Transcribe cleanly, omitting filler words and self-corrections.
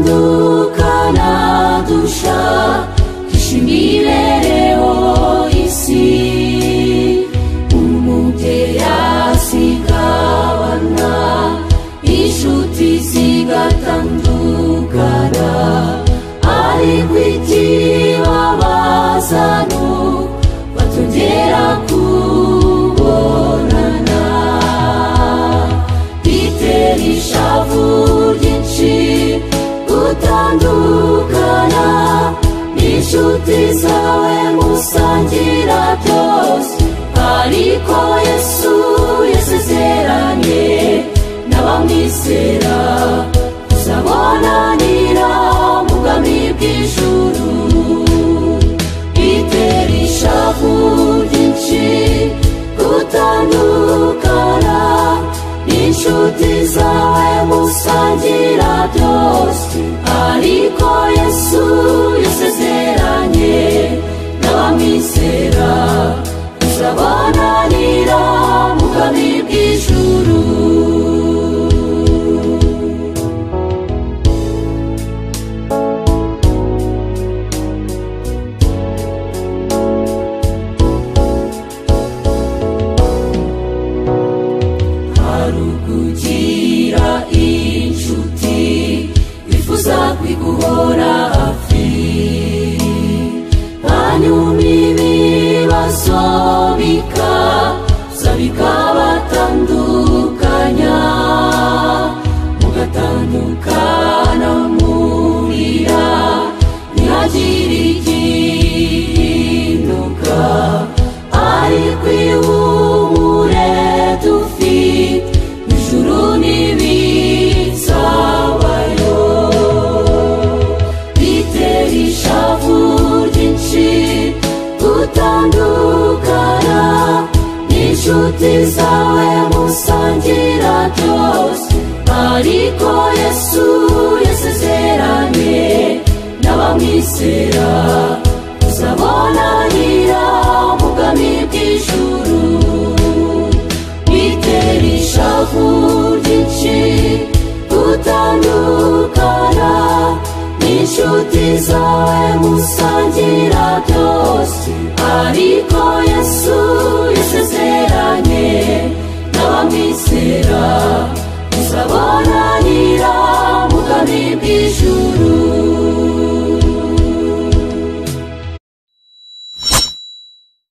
gutandukana dushakisha imibereho y'isi. Umubyeyi asiga abana, inshuti zigatandukana, ariko ikibabaza nuko batongera kubonana. Bitera ishavu ryinshi gutandukana n'inshuti zawe musangira byose, ariko Yesu yasezeranye n'abamwizera kuzabonanira mu bwami bw'ijuru. Bitera ishavu ryinshi gutandukana n'inshuti zawe musangira byose, ariko Yesu yasezeranye n'abamwizera kuzabonanira mu bwami bw'ijuru. Harukugira inshuti wifuza kwiguhora hafi, hanyuma ibibazo bikabatandukanya, mugatandukana murira ntihagire igihinduka. Ariko ihumure dufite ijuru n'ibizabayo. Bitera ishavu ryinshi gutandukana n'inshuti zawe musangira byose, ariko Yesu yasezeranye n'abamwizera kuzabonanira mu bwami bw'ijuru. Bitera ishavu ryinshi gutandukana n'inshuti zawe musangira byose, ariko Yesu yasezeranye n'abamwizera kuzabonanira mu bwami bw'ijuru.